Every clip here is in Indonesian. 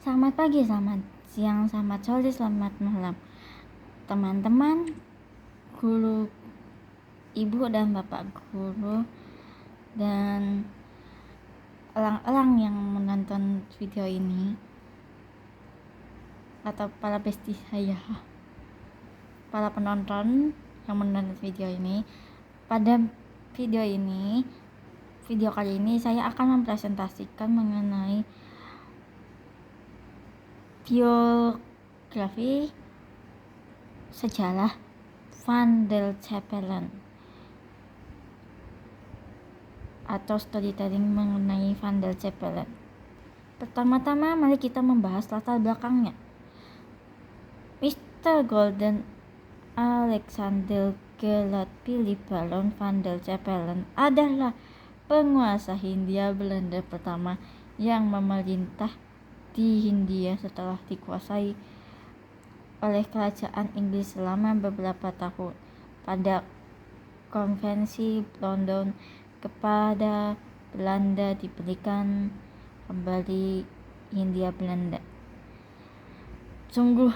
Selamat pagi, selamat siang, selamat sore, selamat malam teman-teman, guru, ibu dan bapak guru, dan orang-orang yang menonton video ini, atau para bestie saya, para penonton yang menonton video ini. Pada video kali ini saya akan mempresentasikan mengenai biografi sejarah Van der Capellen atau storytelling mengenai Van der Capellen. Pertama-tama mari kita membahas latar belakangnya. Mr. Golden Alexander Gerard Philip Baron Van der Capellen adalah penguasa Hindia Belanda pertama yang memerintah di Hindia setelah dikuasai oleh kerajaan Inggris selama beberapa tahun. Pada konvensi London kepada Belanda diberikan kembali Hindia Belanda. Sungguh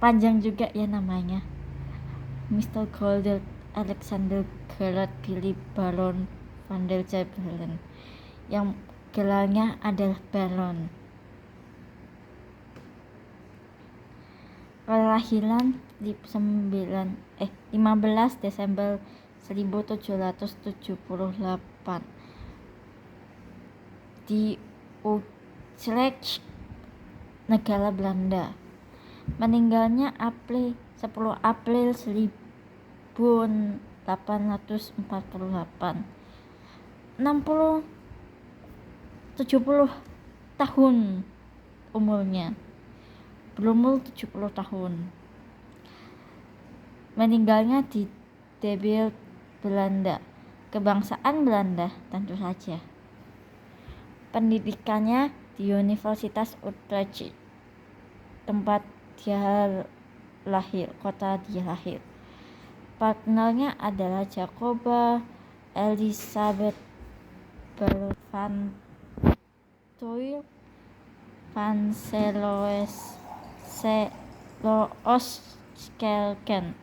panjang juga ya namanya, Mr. Golden Alexander Gerard Philip Baron Van der Capellen, yang gelarnya adalah Baron. Kelahiran di 15 Desember 1778 di Utrecht, negara Belanda. Meninggalnya 10 April 1848. 70 tahun umurnya. Berumur 70 tahun. Meninggalnya di Delft, Belanda. Kebangsaan Belanda tentu saja. Pendidikannya di Universitas Utrecht, tempat dia lahir, kota dia lahir. Partnernya adalah Jacoba Elisabeth Berthe van Tuyl van Selooskelken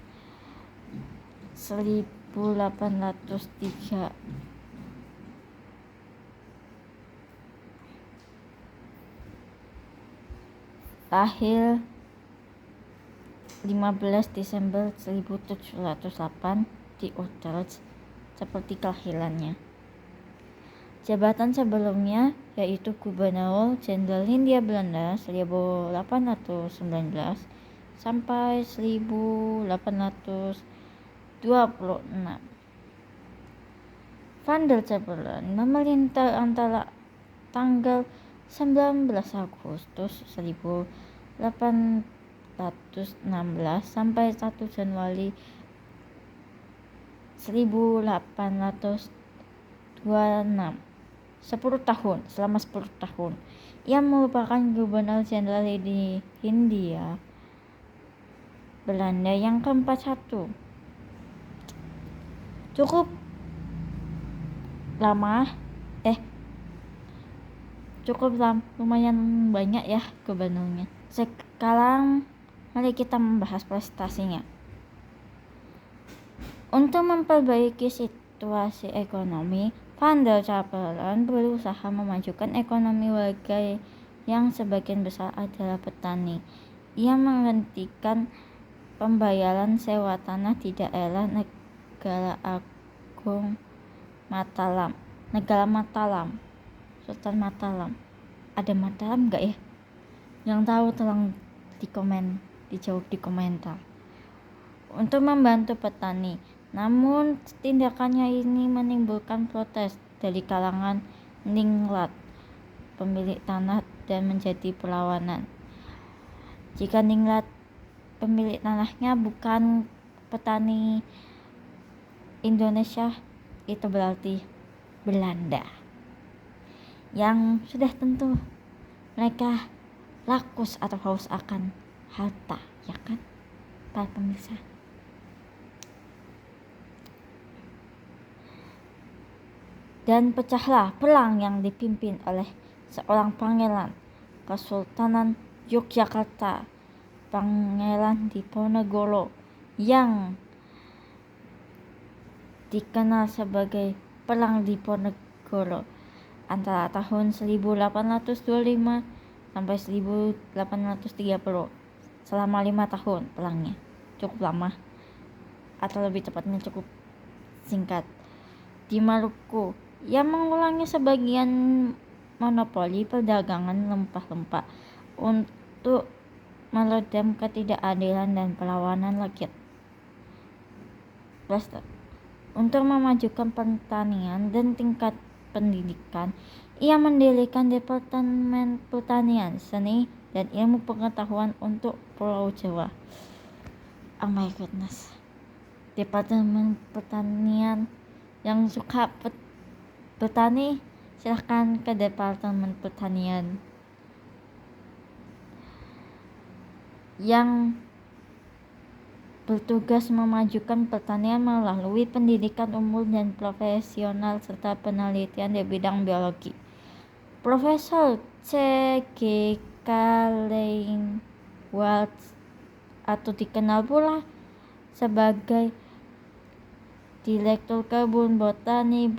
1803. Lahir 15 Desember 1708 di Utrecht seperti kelahirannya. Jabatan sebelumnya yaitu Gubernur Jenderal Hindia Belanda 1819 sampai 1826. Van der Capellen memerintah antara tanggal 19 Agustus 1816 sampai 1 Januari 1826. 10 tahun, selama 10 tahun. Ia merupakan Gubernur Jenderal di Hindia Belanda yang ke-41. Cukup lumayan banyak ya gubernurnya. Sekarang mari kita membahas prestasinya. Untuk memperbaiki situasi ekonomi, Van der Capellen berusaha memajukan ekonomi warga yang sebagian besar adalah petani. Ia menghentikan pembayaran sewa tanah di daerah Negara Mataram. Sultan Mataram. Ada Mataram enggak ya? Yang tahu tolong dijawab di komentar. Untuk membantu petani. Namun tindakannya ini menimbulkan protes dari kalangan Ningrat, pemilik tanah, dan menjadi perlawanan. Jika Ningrat pemilik tanahnya bukan petani Indonesia, itu berarti Belanda, yang sudah tentu mereka rakus atau haus akan harta, ya kan, para pemirsa. Dan pecahlah perang yang dipimpin oleh seorang pangeran Kesultanan Yogyakarta, Pangeran Diponegoro yang dikenal sebagai Perang Diponegoro antara tahun 1825 sampai 1830. Selama 5 tahun perangnya. Cukup lama, atau lebih tepatnya cukup singkat. Di Maluku, ia mengulangi sebagian monopoli perdagangan rempah-rempah untuk meredam ketidakadilan dan perlawanan rakyat. Untuk memajukan pertanian dan tingkat pendidikan, ia mendirikan Departemen Pertanian, Seni, dan Ilmu Pengetahuan untuk Pulau Jawa. Oh my goodness. Departemen Pertanian, yang suka bertani silahkan ke Departemen Pertanian. Yang bertugas memajukan pertanian melalui pendidikan umum dan profesional serta penelitian di bidang biologi. Profesor C.G. Leinwald, atau dikenal pula sebagai Direktur Kebun Botani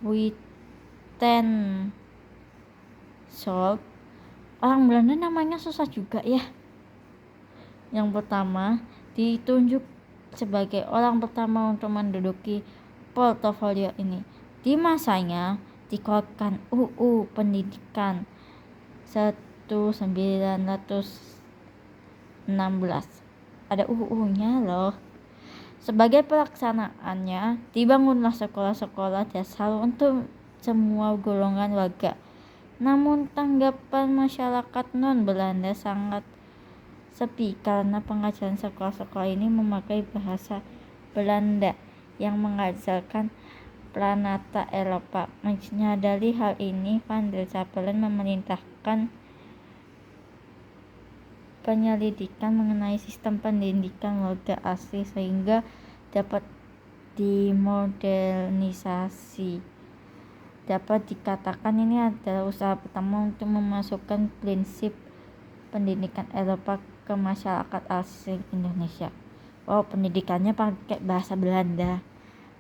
Buitensorg. Orang Belanda namanya susah juga ya. Yang pertama ditunjuk sebagai orang pertama untuk menduduki portofolio ini. Di masanya dikeluarkan UU Pendidikan 1916. Ada UU-nya loh. Sebagai pelaksanaannya, dibangunlah sekolah-sekolah dasar untuk semua golongan warga. Namun tanggapan masyarakat non-Belanda sangat sepi karena pengajaran sekolah-sekolah ini memakai bahasa Belanda yang mengajarkan Pranata Eropa. Menyadari hal ini, Van der Capellen memerintahkan penyelidikan mengenai sistem pendidikan warga asli sehingga dapat dimodernisasi. Dapat dikatakan ini adalah usaha pertama untuk memasukkan prinsip pendidikan Eropa ke masyarakat asli Indonesia. Oh, pendidikannya pakai bahasa Belanda.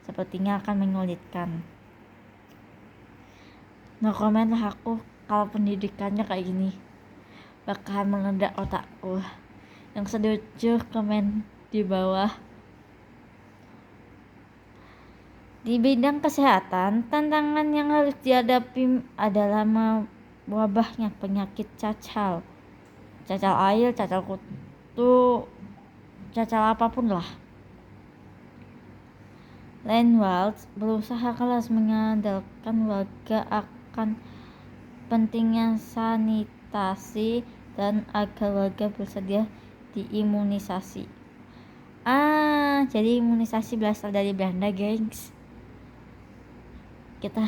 Sepertinya akan menyulitkan. No comment lah aku kalau pendidikannya kayak gini. Bakal meledak otakku. Yang setuju komen di bawah. Di bidang kesehatan, tantangan yang harus dihadapi adalah wabahnya penyakit cacal air, cacal kutu, cacal apapun lah. Leinwald berusaha keras menyadarkan warga akan pentingnya sanitasi dan agar warga bersedia diimunisasi. Jadi imunisasi berasal dari Belanda, gengs. Kita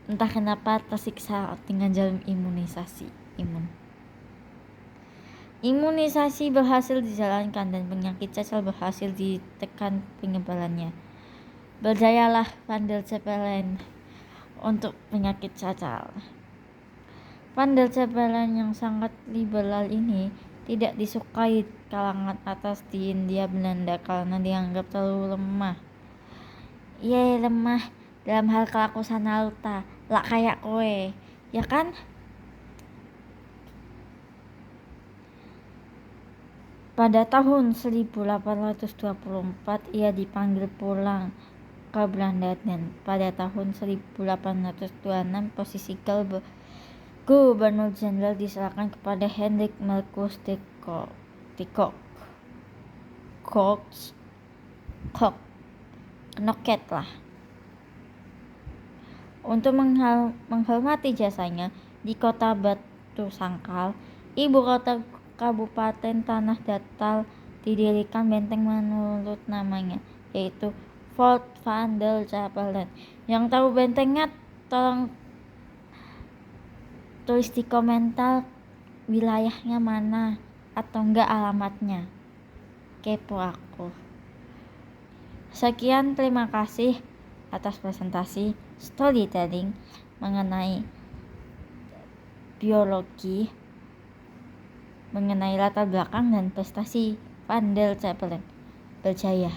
entah kenapa tersiksa dengan jalan imunisasi. Imunisasi berhasil dijalankan dan penyakit cacal berhasil ditekan penyebarannya. Berjayalah Van der Capellen untuk penyakit cacal. Van der Capellen yang sangat liberal ini tidak disukai kalangan atas di Hindia Belanda karena dianggap terlalu lemah. Lemah dalam hal kelakuan harta, lah kayak kowe, ya kan? Pada tahun 1824 ia dipanggil pulang ke Belanda dan pada tahun 1826 posisi Gubernur Jenderal diserahkan kepada Hendrik Marcus de Knoket lah. Untuk menghormati jasanya, di kota Batu Sangkal, ibu kota Kabupaten Tanah Datar, didirikan benteng menurut namanya, yaitu Fort Van der Capellen. Yang tahu bentengnya tolong tulis di komentar wilayahnya mana atau enggak alamatnya. Kepo aku. Sekian, terima kasih atas presentasi storytelling mengenai biologi mengenai latar belakang dan prestasi Van der Capellen berjaya.